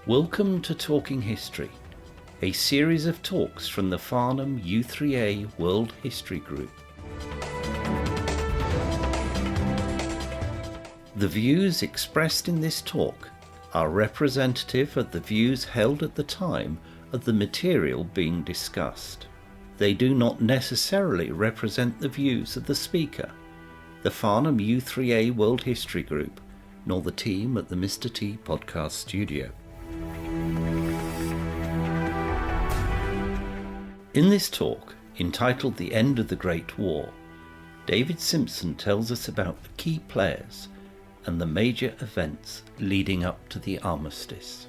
Welcome to Talking History, a series of talks from the Farnham U3A World History Group. The views expressed in this talk are representative of the views held at the time of the material being discussed. They do not necessarily represent the views of the speaker, the Farnham U3A World History Group, nor the team at the Mr. T podcast studio. In this talk, entitled The End of the Great War, David Simpson tells us about the key players and the major events leading up to the armistice.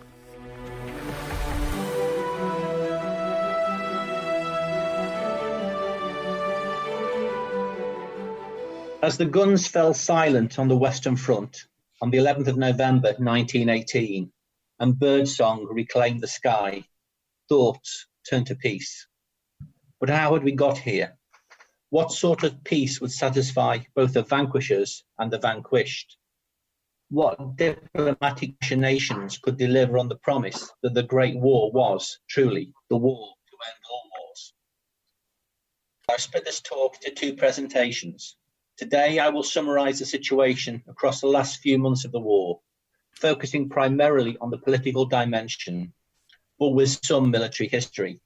As the guns fell silent on the Western Front on the 11th of November 1918 and birdsong reclaimed the sky, thoughts turned to peace. But how had we got here? What sort of peace would satisfy both the vanquishers and the vanquished? What diplomatic machinations could deliver on the promise that the Great War was truly the war to end all wars? I've split this talk into two presentations. Today I will summarise the situation across the last few months of the war, focusing primarily on the political dimension, but with some military history.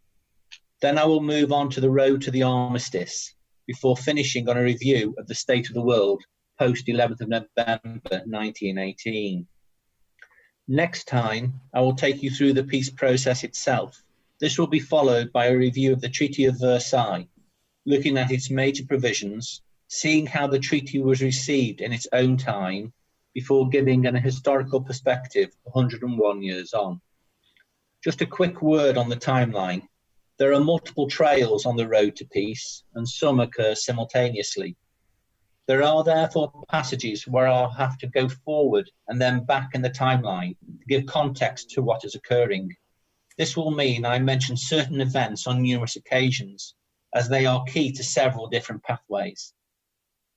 Then I will move on to the road to the armistice, before finishing on a review of the state of the world post 11th of November 1918. Next time, I will take you through the peace process itself. This will be followed by a review of the Treaty of Versailles, looking at its major provisions, seeing how the treaty was received in its own time, before giving an historical perspective 101 years on. Just a quick word on the timeline. There are multiple trails on the road to peace, and some occur simultaneously. There are therefore passages where I'll have to go forward and then back in the timeline to give context to what is occurring. This will mean I mention certain events on numerous occasions, as they are key to several different pathways.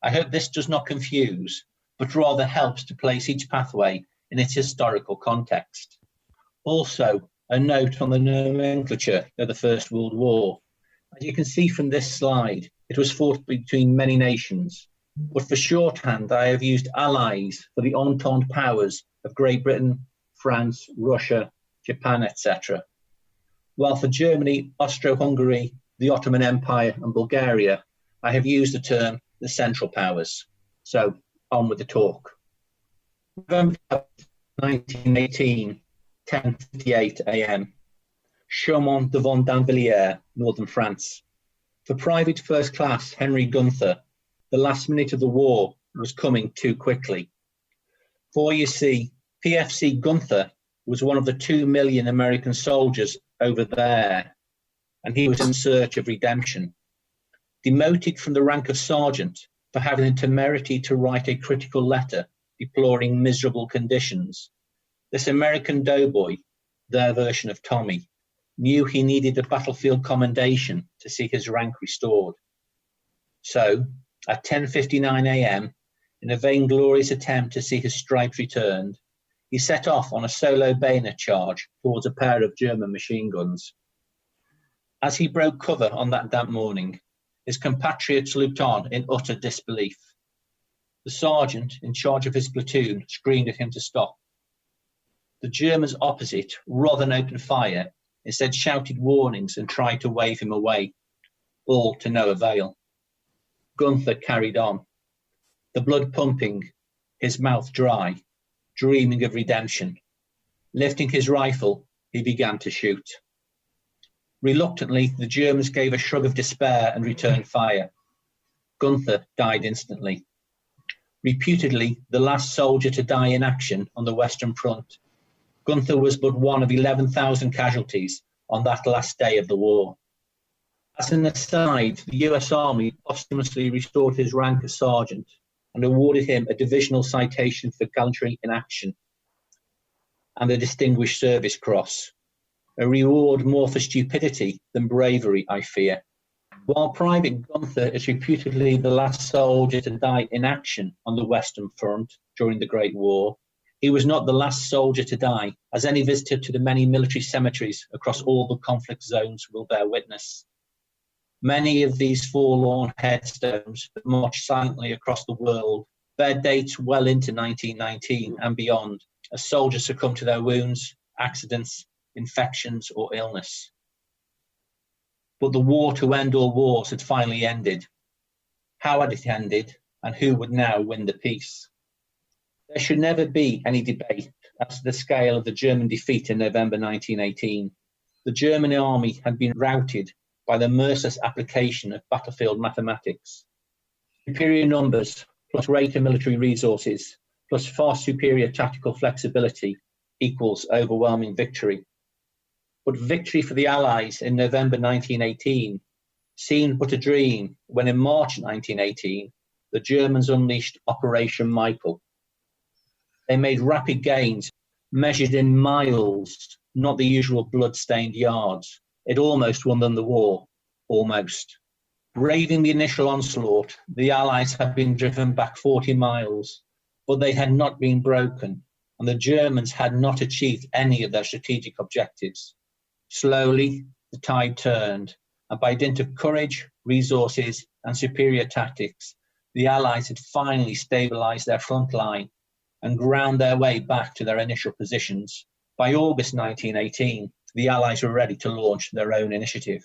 I hope this does not confuse, but rather helps to place each pathway in its historical context. Also, a note on the nomenclature of the First World War. As you can see from this slide, it was fought between many nations, but for shorthand I have used allies for the Entente powers of Great Britain, France, Russia, Japan, etc. While for Germany, Austro-Hungary, the Ottoman Empire and Bulgaria, I have used the term the Central Powers. So, on with the talk. November 1918, 10:58 a.m. Chaumont-devant-Danvilliers, northern France. For Private First Class Henry Gunter, the last minute of the war was coming too quickly. For you see, PFC Gunter was one of the 2 million American soldiers over there, and he was in search of redemption. Demoted from the rank of sergeant for having the temerity to write a critical letter deploring miserable conditions, this American doughboy, their version of Tommy, knew he needed a battlefield commendation to see his rank restored. So, at 10:59 a.m., in a vainglorious attempt to see his stripes returned, he set off on a solo bayonet charge towards a pair of German machine guns. As he broke cover on that damp morning, his compatriots looked on in utter disbelief. The sergeant in charge of his platoon screamed at him to stop. The Germans opposite, rather than open fire, instead shouted warnings and tried to wave him away, all to no avail. Gunther carried on, the blood pumping, his mouth dry, dreaming of redemption. Lifting his rifle, he began to shoot. Reluctantly, the Germans gave a shrug of despair and returned fire. Gunther died instantly. Reputedly the last soldier to die in action on the Western Front, Gunther was but one of 11,000 casualties on that last day of the war. As an aside, the US Army posthumously restored his rank as sergeant and awarded him a divisional citation for gallantry in action and the Distinguished Service Cross, a reward more for stupidity than bravery, I fear. While Private Gunther is reputedly the last soldier to die in action on the Western Front during the Great War, He was not the last soldier to die, as any visitor to the many military cemeteries across all the conflict zones will bear witness. Many of these forlorn headstones that march silently across the world bear dates well into 1919 and beyond, as soldiers succumb to their wounds, accidents, infections, or illness. But the war to end all wars had finally ended. How had it ended, and who would now win the peace? There should never be any debate as to the scale of the German defeat in November 1918. The German army had been routed by the merciless application of battlefield mathematics. Superior numbers, plus greater military resources, plus far superior tactical flexibility equals overwhelming victory. But victory for the Allies in November 1918 seemed but a dream when in March 1918, the Germans unleashed Operation Michael. They made rapid gains, measured in miles, not the usual blood-stained yards. It almost won them the war. Almost. Braving the initial onslaught, the Allies had been driven back 40 miles, but they had not been broken, and the Germans had not achieved any of their strategic objectives. Slowly, the tide turned, and by dint of courage, resources, and superior tactics, the Allies had finally stabilised their front line and ground their way back to their initial positions. By August 1918, the Allies were ready to launch their own initiative.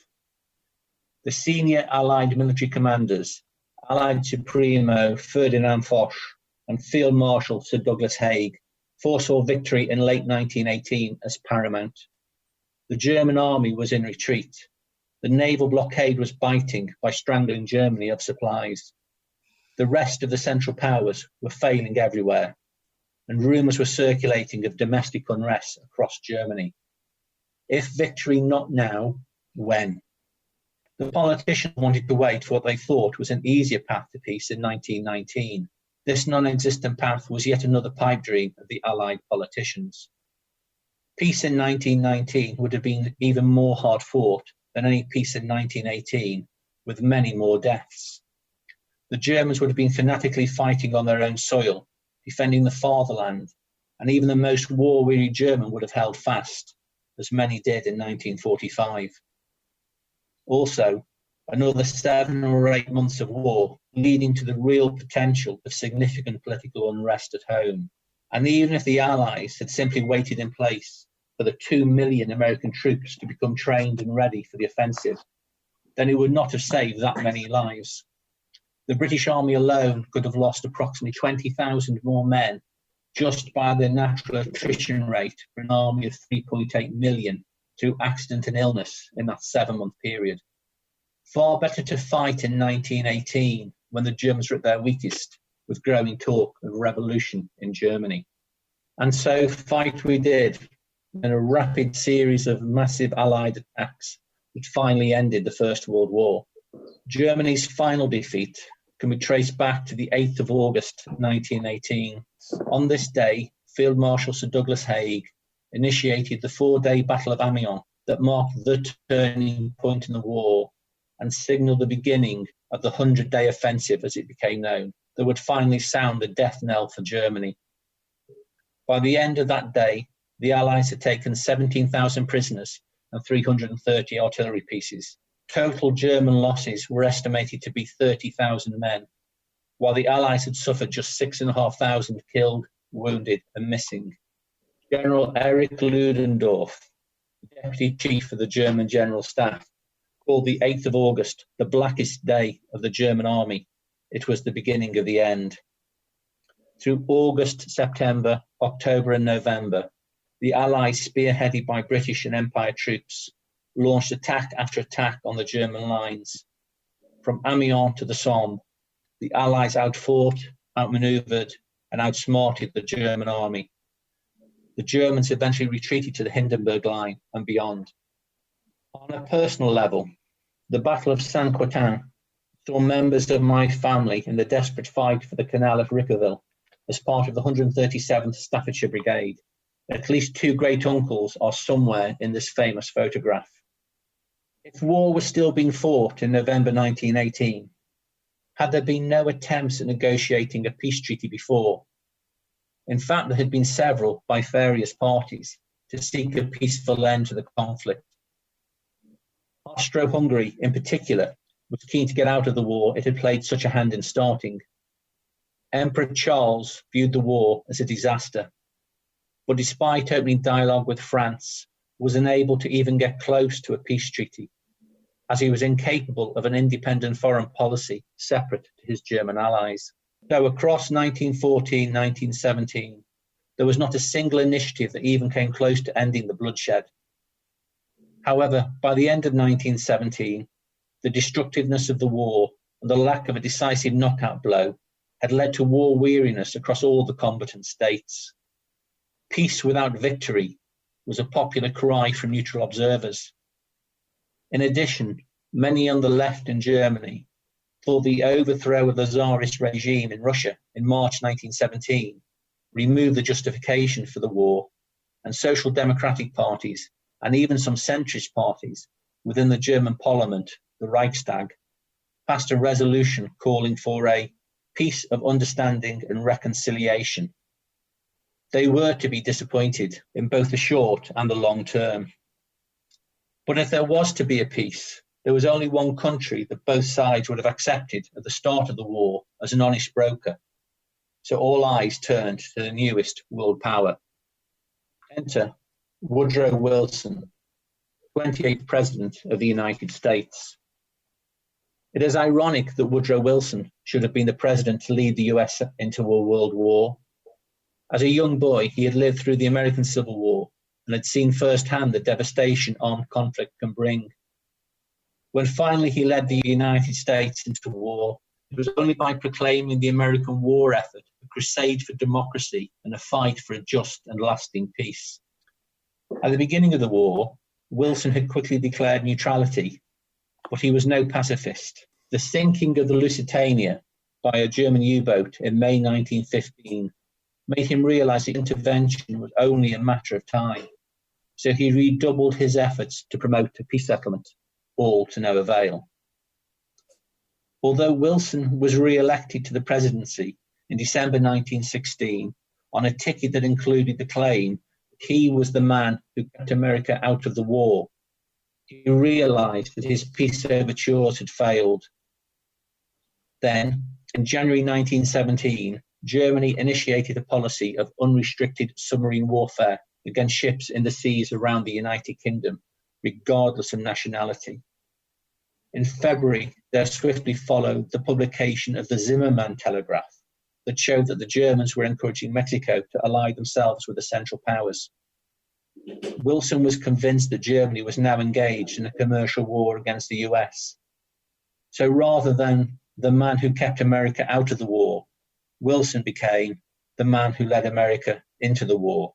The senior Allied military commanders, Allied Supremo Ferdinand Foch and Field Marshal Sir Douglas Haig, foresaw victory in late 1918 as paramount. The German army was in retreat. The naval blockade was biting by strangling Germany of supplies. The rest of the Central Powers were failing everywhere, and rumours were circulating of domestic unrest across Germany. If victory not now, when? The politicians wanted to wait for what they thought was an easier path to peace in 1919. This non-existent path was yet another pipe dream of the Allied politicians. Peace in 1919 would have been even more hard fought than any peace in 1918, with many more deaths. The Germans would have been fanatically fighting on their own soil, defending the fatherland, and even the most war-weary German would have held fast, as many did in 1945. Also, another 7 or 8 months of war, leading to the real potential of significant political unrest at home. And even if the Allies had simply waited in place for the 2 million American troops to become trained and ready for the offensive, then it would not have saved that many lives. The British Army alone could have lost approximately 20,000 more men just by the natural attrition rate for an army of 3.8 million through accident and illness in that 7-month period. Far better to fight in 1918 when the Germans were at their weakest, with growing talk of revolution in Germany. And so fight we did in a rapid series of massive Allied attacks which finally ended the First World War. Germany's final defeat can be traced back to the 8th of August 1918. On this day, Field Marshal Sir Douglas Haig initiated the 4-day Battle of Amiens that marked the turning point in the war and signalled the beginning of the 100-day offensive, as it became known, that would finally sound the death knell for Germany. By the end of that day, the Allies had taken 17,000 prisoners and 330 artillery pieces. Total German losses were estimated to be 30,000 men, while the Allies had suffered just 6,500 killed, wounded, and missing. General Erich Ludendorff, deputy chief of the German General Staff, called the 8th of August the blackest day of the German army. It was the beginning of the end. Through August, September, October, and November, the Allies, spearheaded by British and Empire troops, launched attack after attack on the German lines. From Amiens to the Somme, the Allies outfought, outmaneuvered, and outsmarted the German army. The Germans eventually retreated to the Hindenburg Line and beyond. On a personal level, the Battle of Saint-Quentin saw members of my family in the desperate fight for the Canal of Rickerville as part of the 137th Staffordshire Brigade. At least 2 great-uncles are somewhere in this famous photograph. If war was still being fought in November 1918, had there been no attempts at negotiating a peace treaty before? In fact, there had been several by various parties to seek a peaceful end to the conflict. Austro-Hungary, in particular, was keen to get out of the war it had played such a hand in starting. Emperor Charles viewed the war as a disaster, but despite opening dialogue with France, was unable to even get close to a peace treaty, as he was incapable of an independent foreign policy separate to his German allies. So across 1914-1917, there was not a single initiative that even came close to ending the bloodshed. However, by the end of 1917, the destructiveness of the war and the lack of a decisive knockout blow had led to war weariness across all the combatant states. Peace without victory was a popular cry from neutral observers. In addition, many on the left in Germany thought the overthrow of the Tsarist regime in Russia in March 1917 removed the justification for the war, and social democratic parties and even some centrist parties within the German parliament, the Reichstag, passed a resolution calling for a peace of understanding and reconciliation. They were to be disappointed in both the short and the long term. But if there was to be a peace, there was only one country that both sides would have accepted at the start of the war as an honest broker. So all eyes turned to the newest world power. Enter Woodrow Wilson, 28th President of the United States. It is ironic that Woodrow Wilson should have been the president to lead the US into a world war. As a young boy, he had lived through the American Civil War and had seen firsthand the devastation armed conflict can bring. When finally he led the United States into war, it was only by proclaiming the American war effort a crusade for democracy and a fight for a just and lasting peace. At the beginning of the war, Wilson had quickly declared neutrality, but he was no pacifist. The sinking of the Lusitania by a German U-boat in May 1915 made him realize the intervention was only a matter of time. So he redoubled his efforts to promote a peace settlement, all to no avail. Although Wilson was re-elected to the presidency in December 1916 on a ticket that included the claim that he was the man who kept America out of the war, he realized that his peace overtures had failed. Then, in January 1917, Germany initiated a policy of unrestricted submarine warfare against ships in the seas around the United Kingdom, regardless of nationality. In February, there swiftly followed the publication of the Zimmermann Telegraph that showed that the Germans were encouraging Mexico to ally themselves with the Central Powers. Wilson was convinced that Germany was now engaged in a commercial war against the US. So rather than the man who kept America out of the war, Wilson became the man who led America into the war.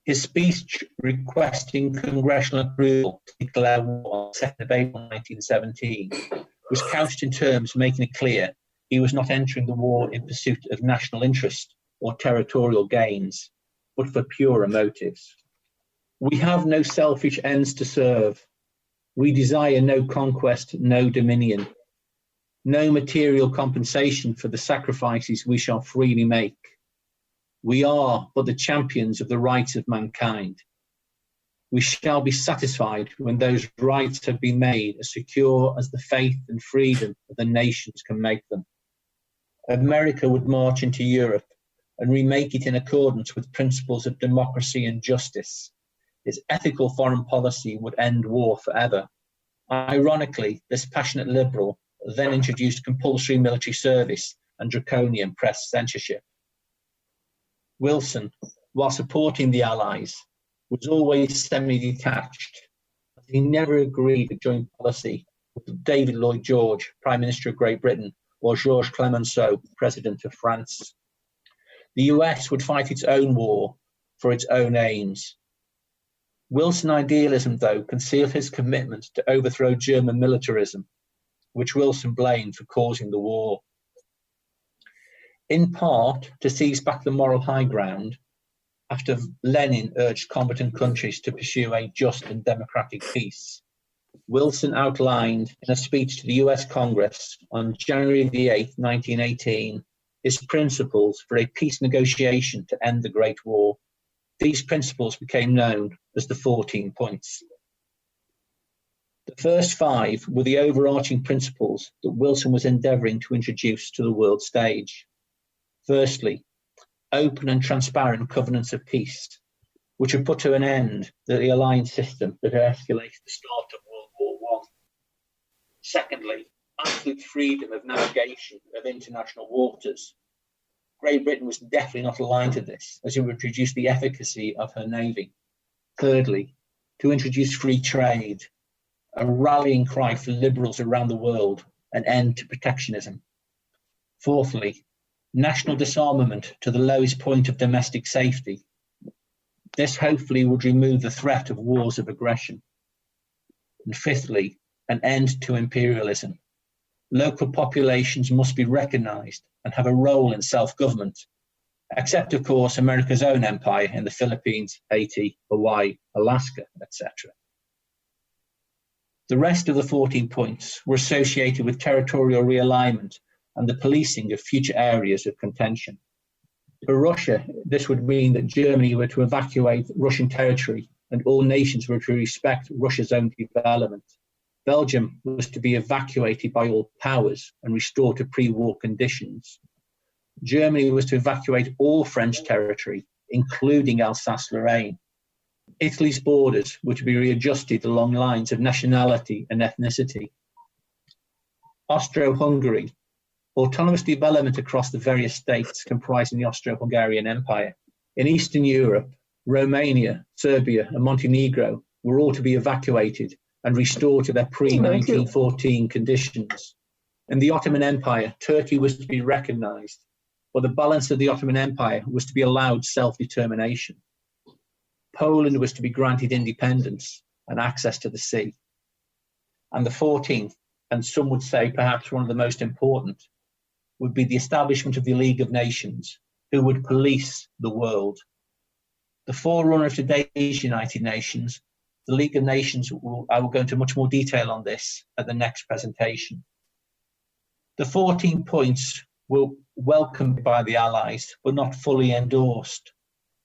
His speech requesting congressional approval to declare war on 2nd of April 1917 was couched in terms making it clear he was not entering the war in pursuit of national interest or territorial gains, but for purer motives. We have no selfish ends to serve. We desire no conquest, no dominion, no material compensation for the sacrifices we shall freely make. We are but the champions of the rights of mankind. We shall be satisfied when those rights have been made as secure as the faith and freedom of the nations can make them. America would march into Europe and remake it in accordance with principles of democracy and justice. Its ethical foreign policy would end war forever. Ironically, this passionate liberal then introduced compulsory military service and draconian press censorship. Wilson, while supporting the Allies, was always semi-detached. He never agreed a joint policy with David Lloyd George, Prime Minister of Great Britain, or Georges Clemenceau, President of France. The US would fight its own war for its own aims. Wilson idealism, though, concealed his commitment to overthrow German militarism, which Wilson blamed for causing the war. In part, to seize back the moral high ground, after Lenin urged combatant countries to pursue a just and democratic peace, Wilson outlined in a speech to the US Congress on January the 8th, 1918, his principles for a peace negotiation to end the Great War. These principles became known as the 14 points. The first 5 were the overarching principles that Wilson was endeavouring to introduce to the world stage. Firstly, open and transparent covenants of peace, which would put to an end to the alliance system that had escalated the start of World War I. Secondly, absolute freedom of navigation of international waters. Great Britain was definitely not aligned to this, as it would reduce the efficacy of her navy. Thirdly, to introduce free trade, a rallying cry for liberals around the world, an end to protectionism. Fourthly, national disarmament to the lowest point of domestic safety. This hopefully would remove the threat of wars of aggression. And fifthly, an end to imperialism. Local populations must be recognised and have a role in self-government, except, of course, America's own empire in the Philippines, Haiti, Hawaii, Alaska, etc. The rest of the 14 points were associated with territorial realignment and the policing of future areas of contention. For Russia, this would mean that Germany were to evacuate Russian territory and all nations were to respect Russia's own development. Belgium was to be evacuated by all powers and restored to pre-war conditions. Germany was to evacuate all French territory, including Alsace-Lorraine. Italy's borders were to be readjusted along lines of nationality and ethnicity. Austro-Hungary, autonomous development across the various states comprising the Austro-Hungarian Empire. In Eastern Europe, Romania, Serbia, and Montenegro were all to be evacuated and restored to their pre-1914 conditions. In the Ottoman Empire, Turkey was to be recognised, but the balance of the Ottoman Empire was to be allowed self-determination. Poland was to be granted independence and access to the sea. And the 14th, and some would say perhaps one of the most important, would be the establishment of the League of Nations, who would police the world. The forerunner of today's United Nations, the League of Nations, I will go into much more detail on this at the next presentation. The 14 points were welcomed by the Allies, but not fully endorsed.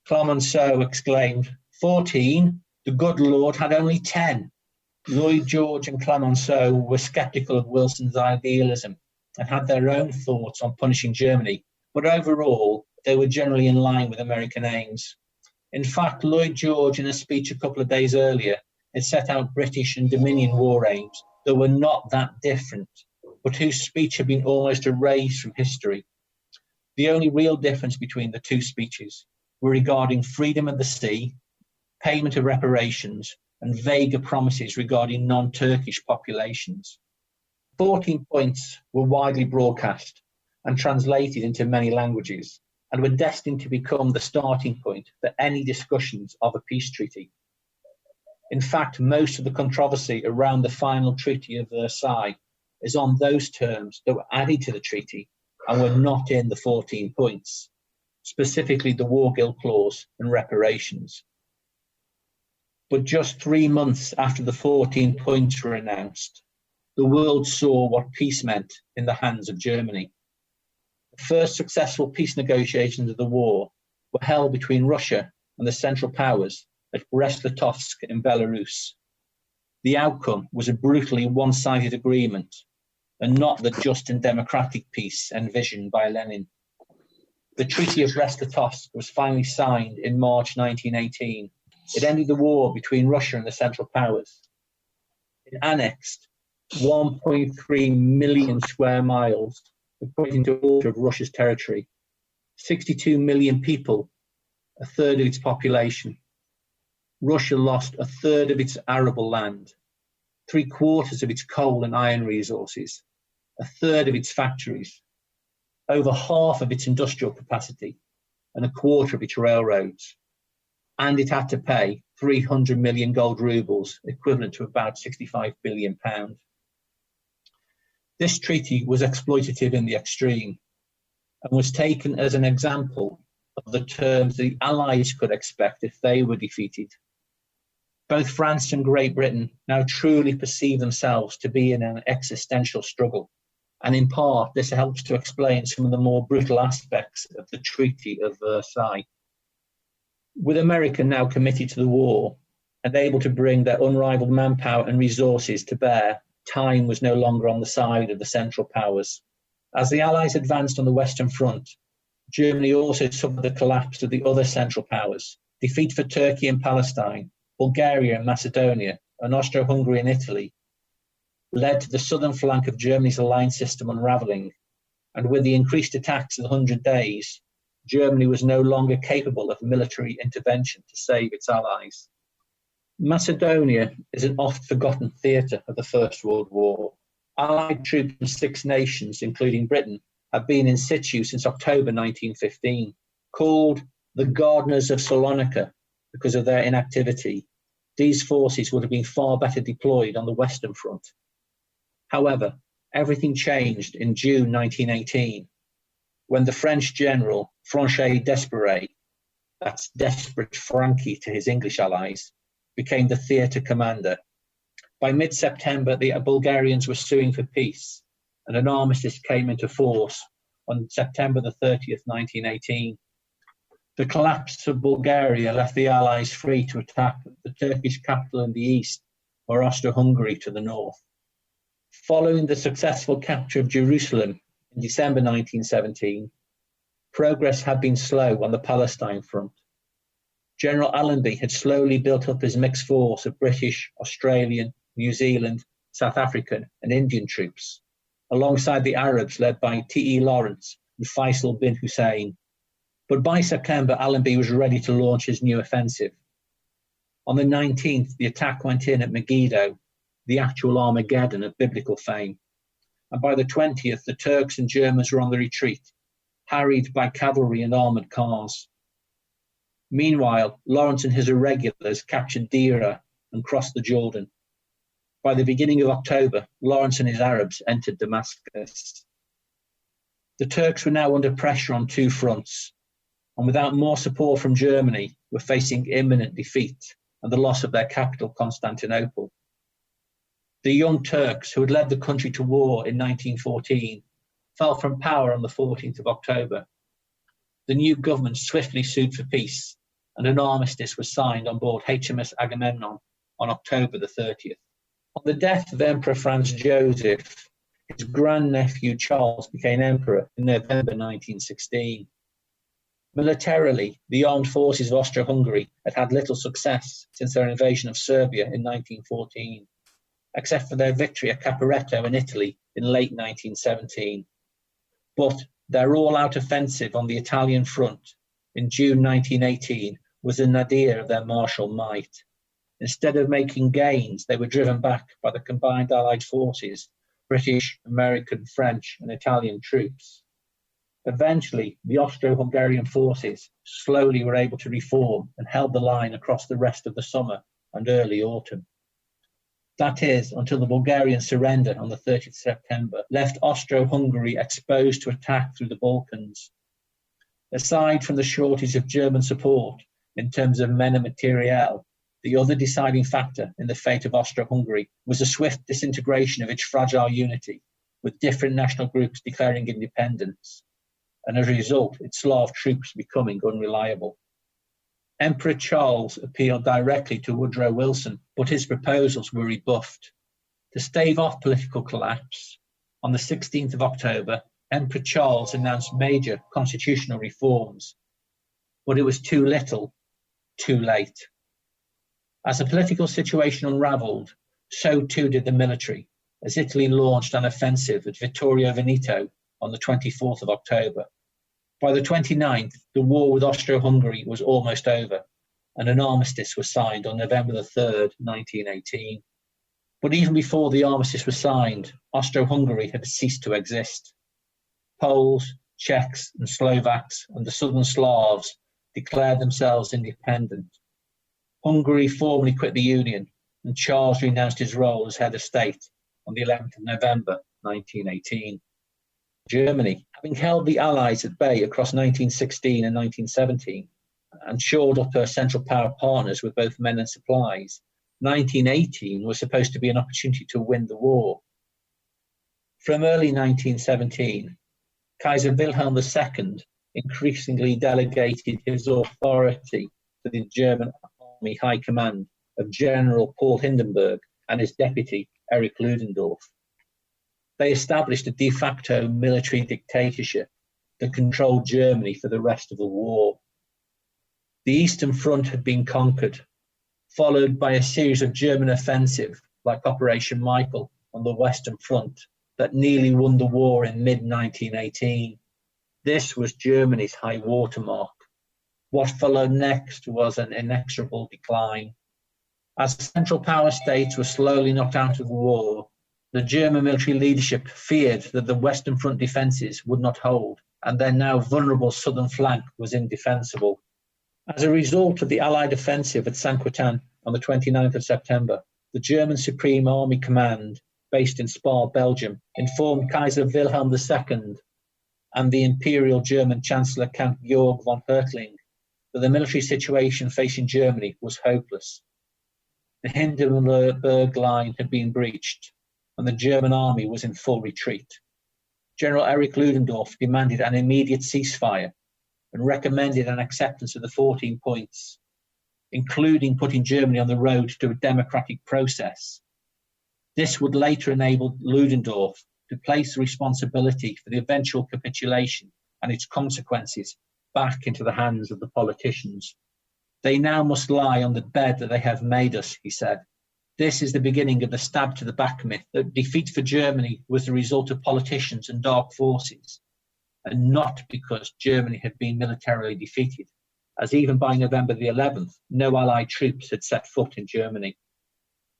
Clemenceau exclaimed, 14? The good Lord had only 10. Lloyd George and Clemenceau were sceptical of Wilson's idealism and had their own thoughts on punishing Germany, but overall, they were generally in line with American aims. In fact, Lloyd George, in a speech a couple of days earlier, had set out British and Dominion war aims that were not that different, but whose speech had been almost erased from history. The only real difference between the two speeches were regarding freedom of the sea, payment of reparations, and vaguer promises regarding non-Turkish populations. 14 points were widely broadcast and translated into many languages, and were destined to become the starting point for any discussions of a peace treaty. In fact, most of the controversy around the final Treaty of Versailles is on those terms that were added to the treaty and were not in the 14 points, specifically the war guilt clause and reparations. But just 3 months after the 14 points were announced, the world saw what peace meant in the hands of Germany. The first successful peace negotiations of the war were held between Russia and the Central Powers at Brest-Litovsk in Belarus. The outcome was a brutally one-sided agreement and not the just and democratic peace envisioned by Lenin. The Treaty of Brest-Litovsk was finally signed in March 1918. It ended the war between Russia and the Central Powers. It annexed 1.3 million square miles, equating to a quarter of Russia's territory, 62 million people, a third of its population. Russia lost a third of its arable land, 3/4 of its coal and iron resources, a third of its factories, over half of its industrial capacity, and a quarter of its railroads. And it had to pay 300 million gold rubles, equivalent to about £65 billion. This treaty was exploitative in the extreme and was taken as an example of the terms the Allies could expect if they were defeated. Both France and Great Britain now truly perceive themselves to be in an existential struggle. and in part this helps to explain some of the more brutal aspects of the Treaty of Versailles. With America now committed to the war and able to bring their unrivaled manpower and resources to bear, time was no longer on the side of the Central Powers. As the Allies advanced on the Western Front, Germany also suffered the collapse of the other Central Powers, defeat for Turkey and Palestine, Bulgaria and Macedonia, and Austro-Hungary and Italy, led to the southern flank of Germany's alliance system unravelling, and with the increased attacks of the 100 Days, Germany was no longer capable of military intervention to save its allies. Macedonia is an oft-forgotten theatre of the First World War. Allied troops from 6 nations, including Britain, have been in situ since October 1915. Called the Gardeners of Salonika because of their inactivity, these forces would have been far better deployed on the Western Front. However, everything changed in June 1918, when the French general Franchet d'Espèrey, that's Desperate Frankie to his English allies, became the theatre commander. By mid-September, the Bulgarians were suing for peace, and an armistice came into force on September the 30th, 1918. The collapse of Bulgaria left the Allies free to attack the Turkish capital in the east or Austro-Hungary to the north. Following the successful capture of Jerusalem in December 1917, progress had been slow on the Palestine front. General Allenby had slowly built up his mixed force of British, Australian, New Zealand, South African and Indian troops, alongside the Arabs led by T.E. Lawrence and Faisal bin Hussein. But by September, Allenby was ready to launch his new offensive. On the 19th, the attack went in at Megiddo, the actual Armageddon of biblical fame. And by the 20th, the Turks and Germans were on the retreat, harried by cavalry and armoured cars. Meanwhile, Lawrence and his irregulars captured Deira and crossed the Jordan. By the beginning of October, Lawrence and his Arabs entered Damascus. The Turks were now under pressure on 2 fronts, and without more support from Germany, were facing imminent defeat and the loss of their capital, Constantinople. The Young Turks, who had led the country to war in 1914, fell from power on the 14th of October. The new government swiftly sued for peace, and an armistice was signed on board HMS Agamemnon on October the 30th. On the death of Emperor Franz Joseph, his grandnephew Charles became emperor in November 1916. Militarily, the armed forces of Austro-Hungary had had little success since their invasion of Serbia in 1914, except for their victory at Caporetto in Italy in late 1917. But their all-out offensive on the Italian front in June 1918 was the nadir of their martial might. Instead of making gains, they were driven back by the combined Allied forces, British, American, French, and Italian troops. Eventually, the Austro-Hungarian forces slowly were able to reform and held the line across the rest of the summer and early autumn. That is, until the Bulgarian surrender on the 30th September left Austro-Hungary exposed to attack through the Balkans. Aside from the shortage of German support in terms of men and materiel, the other deciding factor in the fate of Austro-Hungary was the swift disintegration of its fragile unity, with different national groups declaring independence, and as a result, its Slav troops becoming unreliable. Emperor Charles appealed directly to Woodrow Wilson, but his proposals were rebuffed. To stave off political collapse, on the 16th of October, Emperor Charles announced major constitutional reforms, but it was too little, too late. As the political situation unravelled, so too did the military, as Italy launched an offensive at Vittorio Veneto on the 24th of October. By the 29th, the war with Austro-Hungary was almost over, and an armistice was signed on November the 3rd, 1918. But even before the armistice was signed, Austro-Hungary had ceased to exist. Poles, Czechs and Slovaks and the southern Slavs declared themselves independent. Hungary formally quit the Union, and Charles renounced his role as head of state on the 11th of November, 1918. Germany, having held the Allies at bay across 1916 and 1917, and shored up her Central Power partners with both men and supplies, 1918 was supposed to be an opportunity to win the war. From early 1917, Kaiser Wilhelm II increasingly delegated his authority to the German Army High Command of General Paul Hindenburg and his deputy, Erich Ludendorff. They established a de facto military dictatorship that controlled Germany for the rest of the war. The Eastern Front had been conquered, followed by a series of German offensives like Operation Michael on the Western Front that nearly won the war in mid-1918. This was Germany's high watermark. What followed next was an inexorable decline. As the Central Power States were slowly knocked out of the war, the German military leadership feared that the Western Front defences would not hold, and their now vulnerable southern flank was indefensible. As a result of the Allied offensive at Saint-Quentin on the 29th of September, the German Supreme Army Command, based in Spa, Belgium, informed Kaiser Wilhelm II and the Imperial German Chancellor Count Georg von Hertling that the military situation facing Germany was hopeless. The Hindenburg Line had been breached, and the German army was in full retreat. General Erich Ludendorff demanded an immediate ceasefire and recommended an acceptance of the 14 points, including putting Germany on the road to a democratic process. This would later enable Ludendorff to place the responsibility for the eventual capitulation and its consequences back into the hands of the politicians. They now must lie on the bed that they have made us, he said. This is the beginning of the stab to the back myth that defeat for Germany was the result of politicians and dark forces, and not because Germany had been militarily defeated, as even by November the 11th, no Allied troops had set foot in Germany.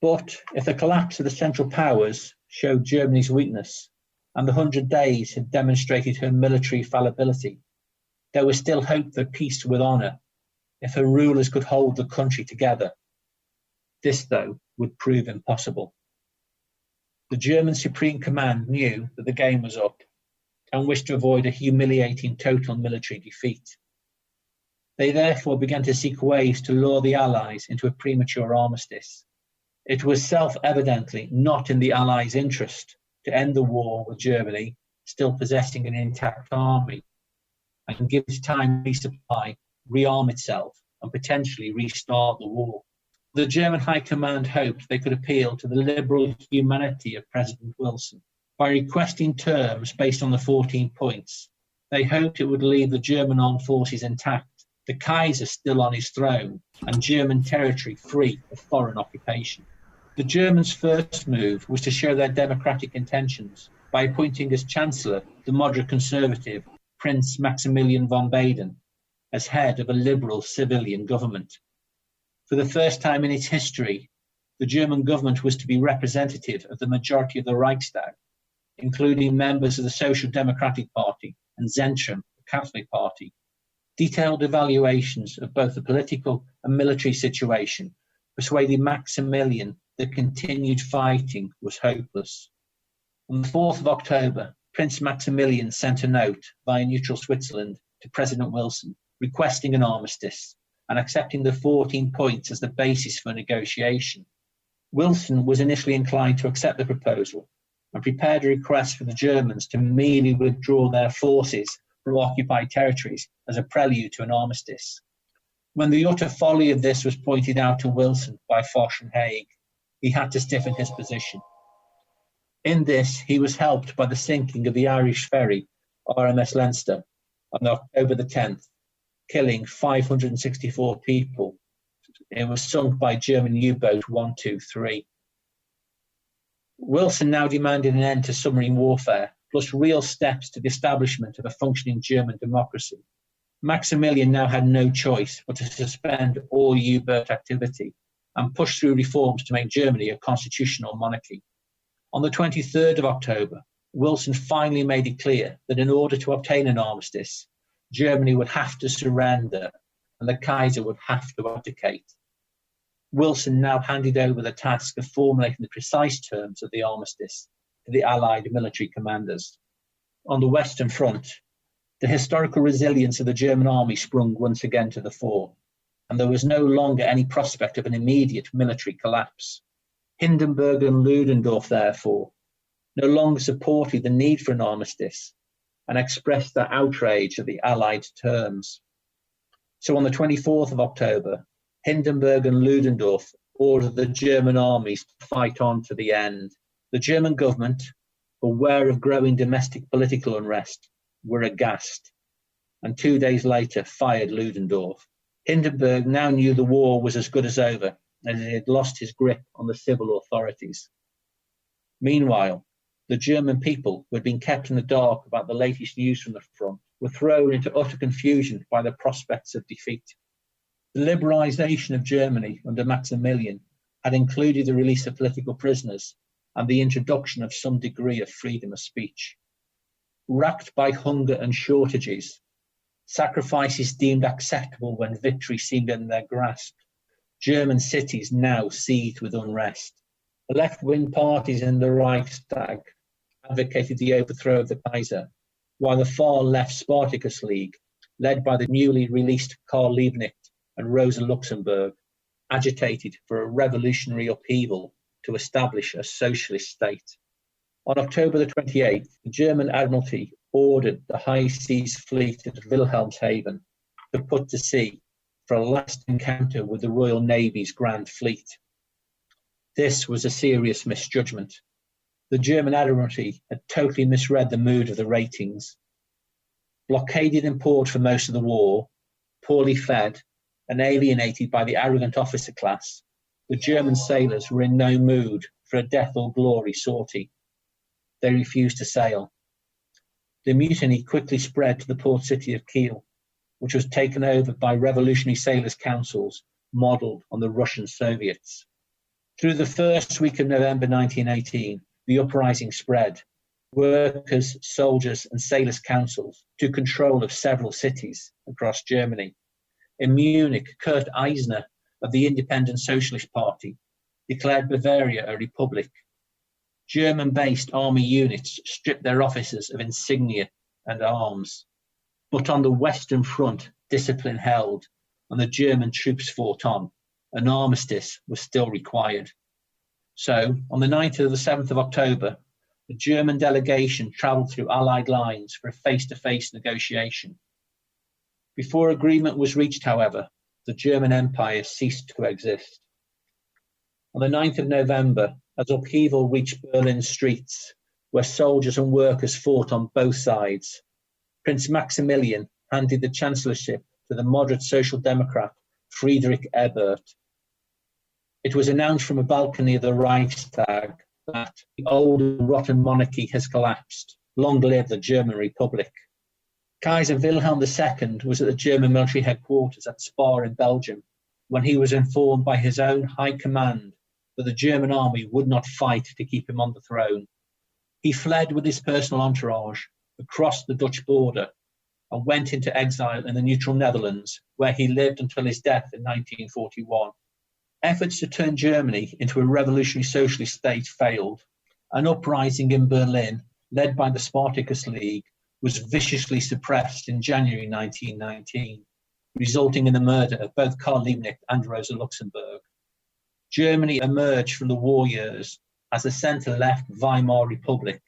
But if the collapse of the Central Powers showed Germany's weakness, and the 100 Days had demonstrated her military fallibility, there was still hope for peace with honour, if her rulers could hold the country together. This, though, would prove impossible. The German Supreme Command knew that the game was up and wished to avoid a humiliating total military defeat. They therefore began to seek ways to lure the Allies into a premature armistice. It was self-evidently not in the Allies' interest to end the war with Germany still possessing an intact army and give it time to resupply, rearm itself, and potentially restart the war. The German High Command hoped they could appeal to the liberal humanity of President Wilson. By requesting terms based on the 14 points, they hoped it would leave the German armed forces intact, the Kaiser still on his throne, and German territory free of foreign occupation. The Germans' first move was to show their democratic intentions by appointing as Chancellor the moderate conservative Prince Maximilian von Baden as head of a liberal civilian government. For the first time in its history, the German government was to be representative of the majority of the Reichstag, including members of the Social Democratic Party and Zentrum, the Catholic Party. Detailed evaluations of both the political and military situation persuaded Maximilian that continued fighting was hopeless. On the 4th of October, Prince Maximilian sent a note via neutral Switzerland to President Wilson requesting an armistice and accepting the 14 points as the basis for negotiation. Wilson was initially inclined to accept the proposal and prepared a request for the Germans to merely withdraw their forces from occupied territories as a prelude to an armistice. When the utter folly of this was pointed out to Wilson by Foch and Haig, he had to stiffen his position. In this, he was helped by the sinking of the Irish ferry RMS Leinster on October the 10th, killing 564 people. It was sunk by German U-boat 123. Wilson now demanded an end to submarine warfare, plus real steps to the establishment of a functioning German democracy. Maximilian now had no choice but to suspend all U-boat activity and push through reforms to make Germany a constitutional monarchy. On the 23rd of October, Wilson finally made it clear that in order to obtain an armistice, Germany would have to surrender and the Kaiser would have to abdicate. Wilson now handed over the task of formulating the precise terms of the armistice to the Allied military commanders. On the Western Front, the historical resilience of the German army sprung once again to the fore, and there was no longer any prospect of an immediate military collapse. Hindenburg and Ludendorff, therefore, no longer supported the need for an armistice and expressed their outrage at the Allied terms. So on the 24th of October, Hindenburg and Ludendorff ordered the German armies to fight on to the end. The German government, aware of growing domestic political unrest, were aghast, and 2 days later fired Ludendorff. Hindenburg now knew the war was as good as over, as he had lost his grip on the civil authorities. Meanwhile, the German people, who had been kept in the dark about the latest news from the front, were thrown into utter confusion by the prospects of defeat. The liberalisation of Germany under Maximilian had included the release of political prisoners and the introduction of some degree of freedom of speech. Racked by hunger and shortages, sacrifices deemed acceptable when victory seemed in their grasp, German cities now seethed with unrest. The left-wing parties in the Reichstag advocated the overthrow of the Kaiser, while the far-left Spartacus League, led by the newly released Karl Liebknecht and Rosa Luxemburg, agitated for a revolutionary upheaval to establish a socialist state. On October the 28th, the German Admiralty ordered the High Seas Fleet at Wilhelmshaven to put to sea for a last encounter with the Royal Navy's Grand Fleet. This was a serious misjudgment. The German Admiralty had totally misread the mood of the ratings. Blockaded in port for most of the war, poorly fed, and alienated by the arrogant officer class, the German sailors were in no mood for a death or glory sortie. They refused to sail. The mutiny quickly spread to the port city of Kiel, which was taken over by revolutionary sailors' councils modelled on the Russian Soviets. Through the first week of November 1918, the uprising spread. Workers, soldiers, and sailors' councils took control of several cities across Germany. In Munich, Kurt Eisner of the Independent Socialist Party declared Bavaria a republic. German-based army units stripped their officers of insignia and arms. But on the Western Front, discipline held, and the German troops fought on. An armistice was still required. So, on the night of the 7th of October, the German delegation travelled through Allied lines for a face-to-face negotiation. Before agreement was reached, however, the German Empire ceased to exist. On the 9th of November, as upheaval reached Berlin streets, where soldiers and workers fought on both sides, Prince Maximilian handed the chancellorship to the moderate social democrat Friedrich Ebert. It was announced from a balcony of the Reichstag that the old and rotten monarchy has collapsed. Long live the German Republic. Kaiser Wilhelm II was at the German military headquarters at Spa in Belgium when he was informed by his own high command that the German army would not fight to keep him on the throne. He fled with his personal entourage across the Dutch border and went into exile in the neutral Netherlands, where he lived until his death in 1941. Efforts to turn Germany into a revolutionary socialist state failed. An uprising in Berlin, led by the Spartacus League, was viciously suppressed in January 1919, resulting in the murder of both Karl Liebknecht and Rosa Luxemburg. Germany emerged from the war years as a centre-left Weimar Republic.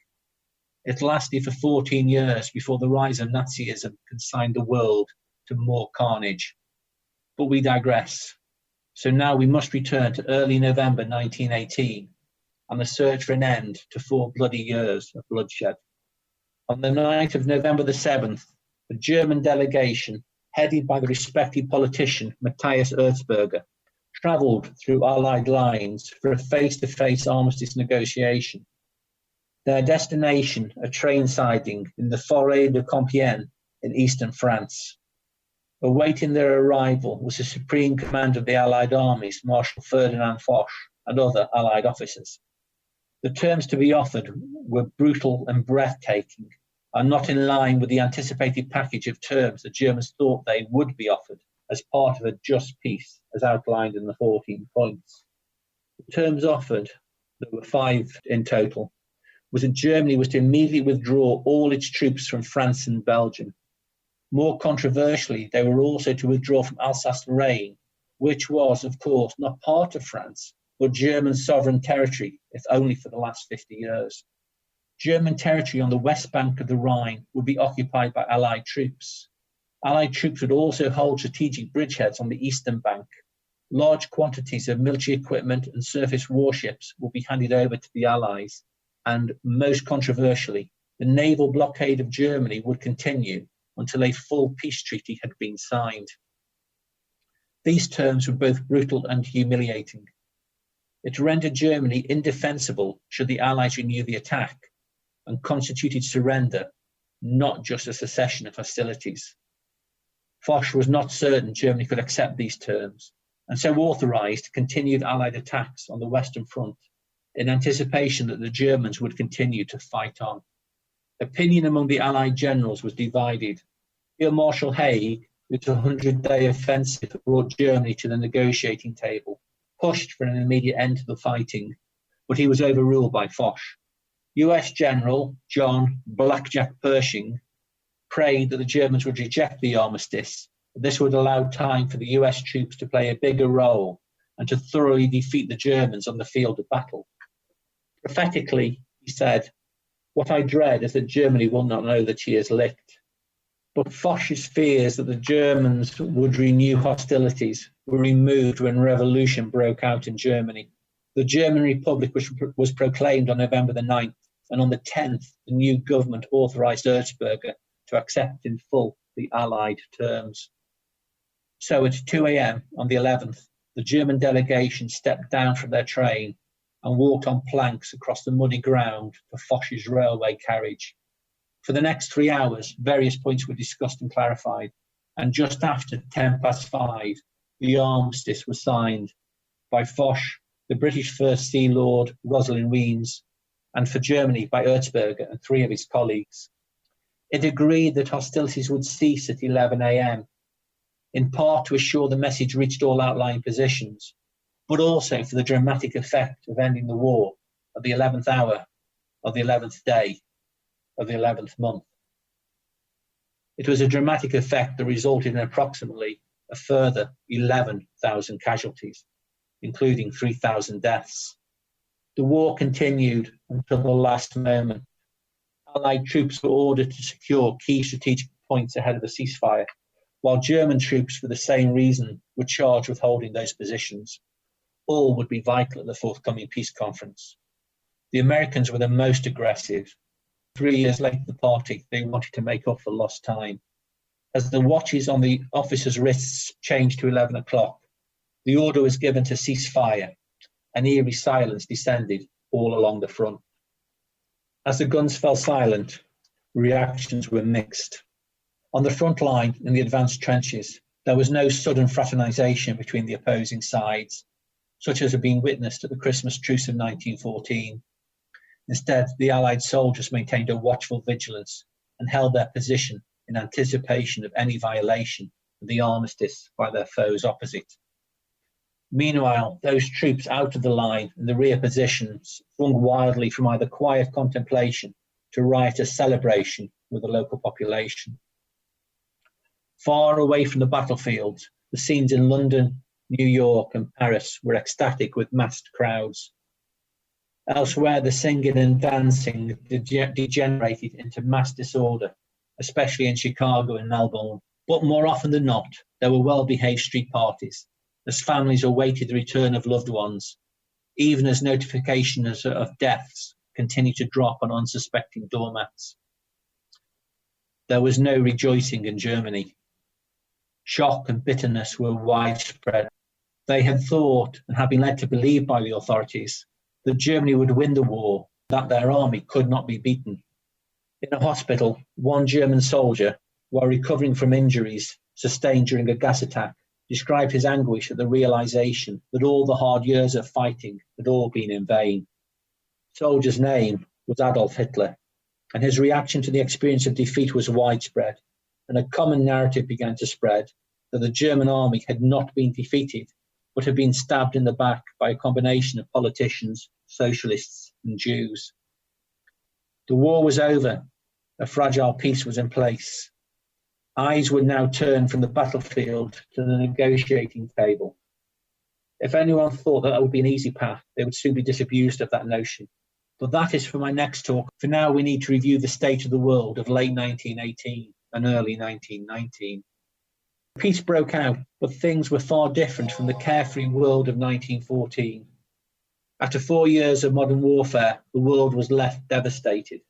It lasted for 14 years before the rise of Nazism consigned the world to more carnage. But we digress. So now we must return to early November 1918 and the search for an end to 4 bloody years of bloodshed. On the night of November the 7th, the German delegation, headed by the respected politician Matthias Erzberger, travelled through Allied lines for a face-to-face armistice negotiation. Their destination, a train siding in the Forêt de Compiègne in eastern France. Awaiting their arrival was the supreme command of the Allied armies, Marshal Ferdinand Foch, and other Allied officers. The terms to be offered were brutal and breathtaking, and not in line with the anticipated package of terms the Germans thought they would be offered as part of a just peace, as outlined in the 14 points. The terms offered, there were 5 in total, was that Germany was to immediately withdraw all its troops from France and Belgium. More controversially, they were also to withdraw from Alsace-Lorraine, which was, of course, not part of France, but German sovereign territory, if only for the last 50 years. German territory on the west bank of the Rhine would be occupied by Allied troops. Allied troops would also hold strategic bridgeheads on the eastern bank. Large quantities of military equipment and surface warships would be handed over to the Allies, and most controversially, the naval blockade of Germany would continue until a full peace treaty had been signed. These terms were both brutal and humiliating. It rendered Germany indefensible should the Allies renew the attack, and constituted surrender, not just a cessation of hostilities. Foch was not certain Germany could accept these terms, and so authorised continued Allied attacks on the Western Front in anticipation that the Germans would continue to fight on. Opinion among the Allied generals was divided. Field Marshal Haig, whose 100-day offensive brought Germany to the negotiating table, pushed for an immediate end to the fighting, but he was overruled by Foch. US General John Blackjack Pershing prayed that the Germans would reject the armistice, but this would allow time for the US troops to play a bigger role and to thoroughly defeat the Germans on the field of battle. Prophetically, he said, "What I dread is that Germany will not know that she is licked." But Foch's fears that the Germans would renew hostilities were removed when revolution broke out in Germany. The German Republic was proclaimed on November the 9th, and on the 10th, the new government authorised Erzberger to accept in full the Allied terms. So at 2 a.m. on the 11th, the German delegation stepped down from their train and walked on planks across the muddy ground to Foch's railway carriage. For the next 3 hours, various points were discussed and clarified, and just after 5:10, the armistice was signed by Foch, the British First Sea Lord Rosalind Weems, and for Germany by Erzberger and 3 of his colleagues. It agreed that hostilities would cease at 11 a.m, in part to assure the message reached all outlying positions, but also for the dramatic effect of ending the war at the 11th hour of the 11th day of the 11th month. It was a dramatic effect that resulted in approximately a further 11,000 casualties, including 3,000 deaths. The war continued until the last moment. Allied troops were ordered to secure key strategic points ahead of the ceasefire, while German troops, for the same reason, were charged with holding those positions. All would be vital at the forthcoming peace conference. The Americans were the most aggressive. 3 years later, the party, they wanted to make up for lost time. As the watches on the officers' wrists changed to 11 o'clock, the order was given to cease fire. An eerie silence descended all along the front. As the guns fell silent, reactions were mixed. On the front line, in the advanced trenches, there was no sudden fraternisation between the opposing sides, such as had been witnessed at the Christmas truce of 1914. Instead, the Allied soldiers maintained a watchful vigilance and held their position in anticipation of any violation of the armistice by their foes opposite. Meanwhile, those troops out of the line in the rear positions swung wildly from either quiet contemplation to riotous celebration with the local population. Far away from the battlefields, the scenes in London, New York, and Paris were ecstatic with massed crowds. Elsewhere, the singing and dancing degenerated into mass disorder, especially in Chicago and Melbourne. But more often than not, there were well-behaved street parties, as families awaited the return of loved ones, even as notifications of deaths continued to drop on unsuspecting doormats. There was no rejoicing in Germany. Shock and bitterness were widespread. They had thought, and had been led to believe by the authorities, that Germany would win the war, that their army could not be beaten. In a hospital, one German soldier, while recovering from injuries sustained during a gas attack, described his anguish at the realization that all the hard years of fighting had all been in vain. The soldier's name was Adolf Hitler, and his reaction to the experience of defeat was widespread, and a common narrative began to spread that the German army had not been defeated, but had been stabbed in the back by a combination of politicians, socialists, and Jews. The war was over. A fragile peace was in place. Eyes would now turn from the battlefield to the negotiating table. If anyone thought that would be an easy path, they would soon be disabused of that notion. But that is for my next talk. For now, we need to review the state of the world of late 1918 and early 1919. Peace broke out, but things were far different from the carefree world of 1914. After 4 years of modern warfare, the world was left devastated.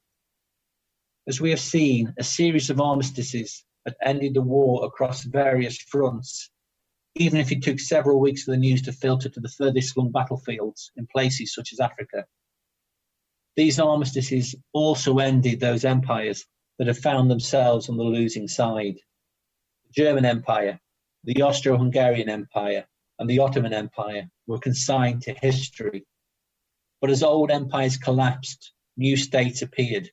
As we have seen, a series of armistices had ended the war across various fronts, even if it took several weeks for the news to filter to the furthest flung battlefields in places such as Africa. These armistices also ended those empires that had found themselves on the losing side. The German Empire, the Austro-Hungarian Empire, and the Ottoman Empire were consigned to history. But as old empires collapsed, new states appeared.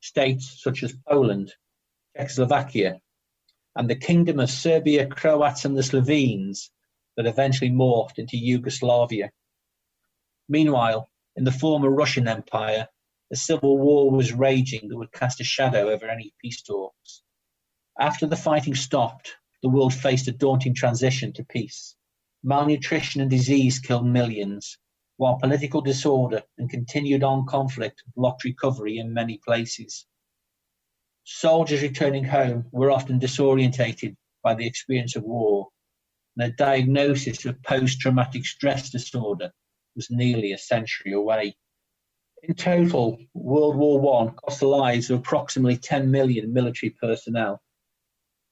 States such as Poland, Czechoslovakia, and the Kingdom of Serbia, Croats, and the Slovenes that eventually morphed into Yugoslavia. Meanwhile, in the former Russian Empire, a civil war was raging that would cast a shadow over any peace talks. After the fighting stopped, the world faced a daunting transition to peace. Malnutrition and disease killed millions, while political disorder and continued armed conflict blocked recovery in many places. Soldiers returning home were often disorientated by the experience of war, and a diagnosis of post-traumatic stress disorder was nearly a century away. In total, World War I cost the lives of approximately 10 million military personnel.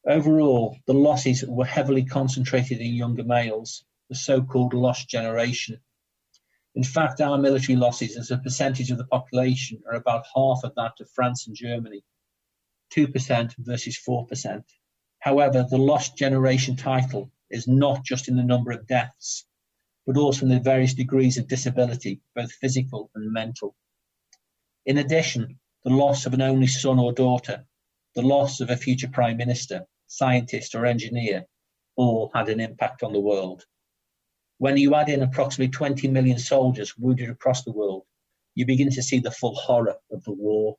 Overall, the losses were heavily concentrated in younger males, the so-called lost generation. In fact, our military losses as a percentage of the population are about half of that of France and Germany, 2% versus 4%. However, the lost generation title is not just in the number of deaths, but also in the various degrees of disability, both physical and mental. In addition, the loss of an only son or daughter, the loss of a future prime minister, scientist or engineer, all had an impact on the world. When you add in approximately 20 million soldiers wounded across the world, you begin to see the full horror of the war.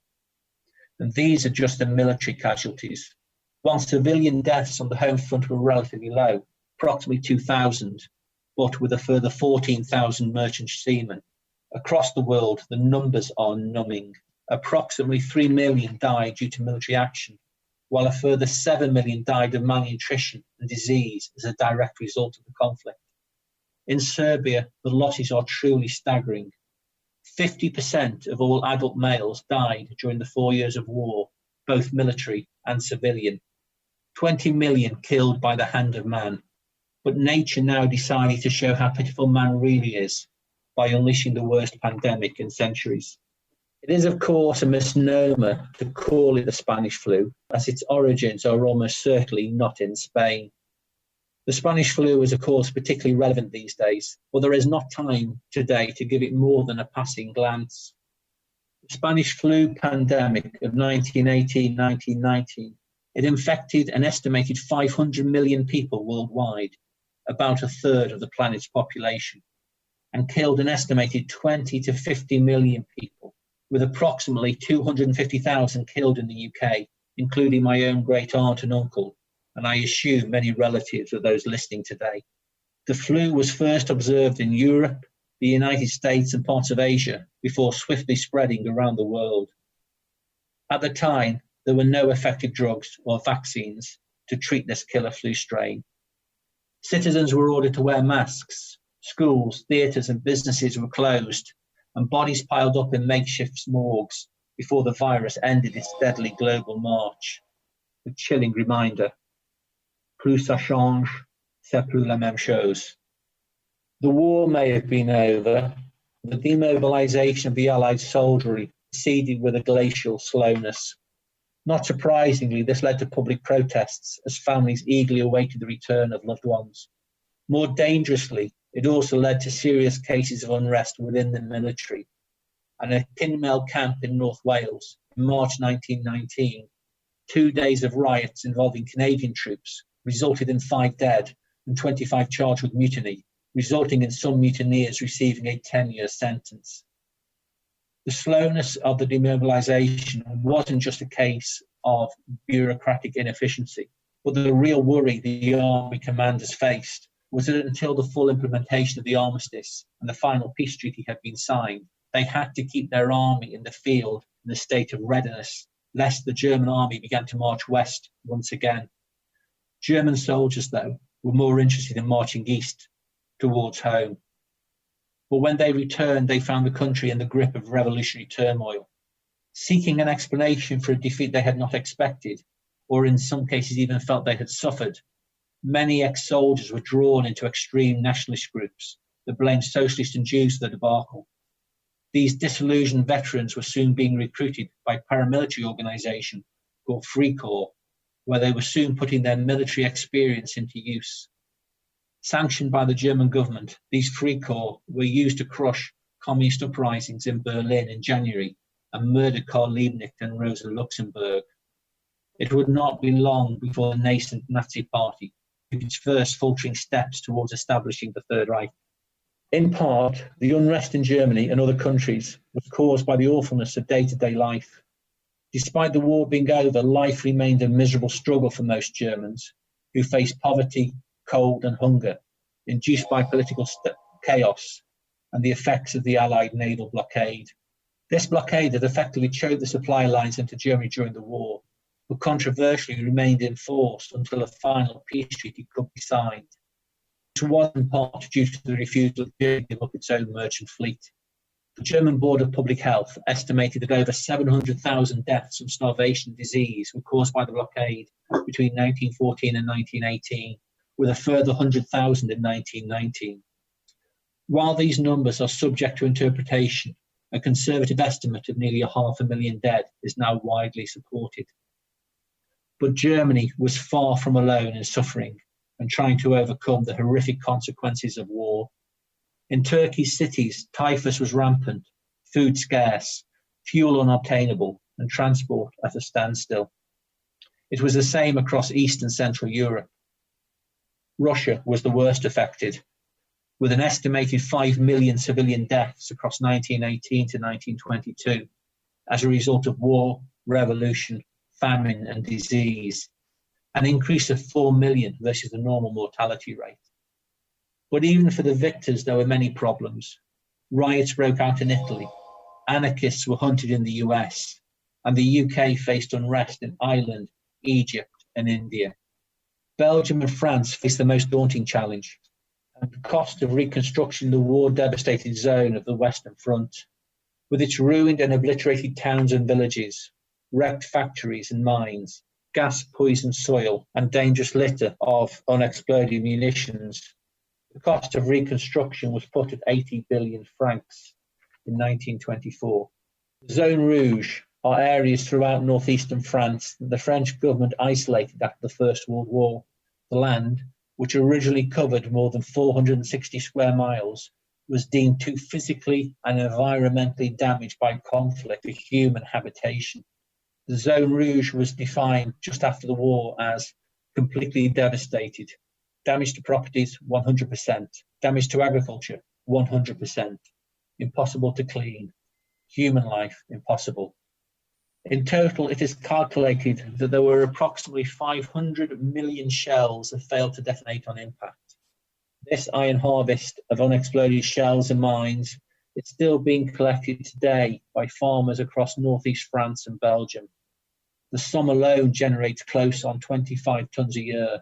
And these are just the military casualties. While civilian deaths on the home front were relatively low, approximately 2,000, but with a further 14,000 merchant seamen, across the world the numbers are numbing. Approximately 3 million died due to military action, while a further 7 million died of malnutrition and disease as a direct result of the conflict. In Serbia, the losses are truly staggering. 50% of all adult males died during the 4 years of war, both military and civilian. 20 million killed by the hand of man. But nature now decided to show how pitiful man really is by unleashing the worst pandemic in centuries. It is, of course, a misnomer to call it the Spanish flu, as its origins are almost certainly not in Spain. The Spanish flu is, of course, particularly relevant these days, but there is not time today to give it more than a passing glance. The Spanish flu pandemic of 1918-1919, it infected an estimated 500 million people worldwide, about a third of the planet's population, and killed an estimated 20 to 50 million people, with approximately 250,000 killed in the UK, including my own great aunt and uncle, and I assume many relatives of those listening today. The flu was first observed in Europe, the United States, and parts of Asia before swiftly spreading around the world. At the time, there were no effective drugs or vaccines to treat this killer flu strain. Citizens were ordered to wear masks, schools, theatres, and businesses were closed, and bodies piled up in makeshift morgues before the virus ended its deadly global march. A chilling reminder. Plus ça change, c'est plus la même chose. The war may have been over. The demobilisation of the Allied soldiery proceeded with a glacial slowness. Not surprisingly, this led to public protests as families eagerly awaited the return of loved ones. More dangerously, it also led to serious cases of unrest within the military. And at Kinmel camp in North Wales, in March 1919, 2 days of riots involving Canadian troops resulted in 5 dead and 25 charged with mutiny, resulting in some mutineers receiving a 10-year sentence. The slowness of the demobilisation wasn't just a case of bureaucratic inefficiency, but the real worry the army commanders faced was that until the full implementation of the armistice and the final peace treaty had been signed, They had to keep their army in the field in a state of readiness, lest the German army began to march west once again. German soldiers, though, were more interested in marching east towards home. But when they returned, they found the country in the grip of revolutionary turmoil. Seeking an explanation for a defeat they had not expected, or in some cases even felt they had suffered, many ex-soldiers were drawn into extreme nationalist groups that blamed socialists and Jews for the debacle. These disillusioned veterans were soon being recruited by a paramilitary organisation called Free Corps, where they were soon putting their military experience into use. Sanctioned by the German government, these Free Corps were used to crush communist uprisings in Berlin in January and murdered Karl Liebknecht and Rosa Luxemburg. It would not be long before the nascent Nazi Party took its first faltering steps towards establishing the Third Reich. In part, the unrest in Germany and other countries was caused by the awfulness of day-to-day life. Despite the war being over, life remained a miserable struggle for most Germans, who faced poverty, cold and hunger, induced by political chaos and the effects of the Allied naval blockade. This blockade had effectively choked the supply lines into Germany during the war, but controversially remained in force until a final peace treaty could be signed. This was in part due to the refusal of Germany to give up its own merchant fleet. The German Board of Public Health estimated that over 700,000 deaths from starvation and disease were caused by the blockade between 1914 and 1918, with a further 100,000 in 1919. While these numbers are subject to interpretation, a conservative estimate of nearly 500,000 dead is now widely supported. But Germany was far from alone in suffering and trying to overcome the horrific consequences of war. In Turkey's cities, typhus was rampant, food scarce, fuel unobtainable, and transport at a standstill. It was the same across East and Central Europe. Russia was the worst affected, with an estimated 5 million civilian deaths across 1918 to 1922 as a result of war, revolution, famine, and disease, an increase of 4 million versus the normal mortality rate. But even for the victors, there were many problems. Riots broke out in Italy, anarchists were hunted in the US, and the UK faced unrest in Ireland, Egypt, and India. Belgium and France faced the most daunting challenge, and the cost of reconstruction the war-devastated zone of the Western Front, with its ruined and obliterated towns and villages, wrecked factories and mines, gas-poisoned soil, and dangerous litter of unexploded munitions. The cost of reconstruction was put at 80 billion francs in 1924. Zone Rouge are areas throughout northeastern France that the French government isolated after the First World War. The land, which originally covered more than 460 square miles, was deemed too physically and environmentally damaged by conflict for human habitation. The Zone Rouge was defined just after the war as completely devastated. Damage to properties, 100%. Damage to agriculture, 100%. Impossible to clean. Human life, impossible. In total, it is calculated that there were approximately 500 million shells that failed to detonate on impact. This iron harvest of unexploded shells and mines is still being collected today by farmers across northeast France and Belgium. The sum alone generates close on 25 tons a year,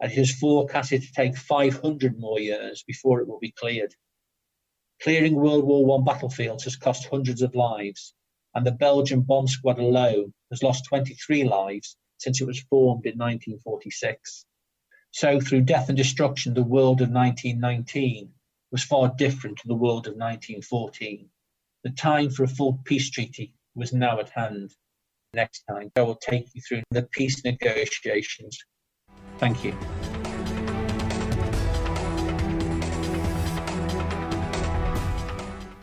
and it is forecasted to take 500 more years before it will be cleared. Clearing World War I battlefields has cost hundreds of lives, and the Belgian bomb squad alone has lost 23 lives since it was formed in 1946. So through death and destruction, the world of 1919 was far different to the world of 1914. The time for a full peace treaty was now at hand. Next time, I will take you through the peace negotiations. Thank you.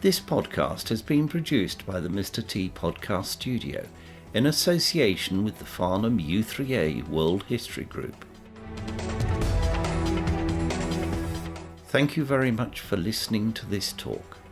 This podcast has been produced by the Mr. T Podcast Studio in association with the Farnham U3A World History Group. Thank you very much for listening to this talk.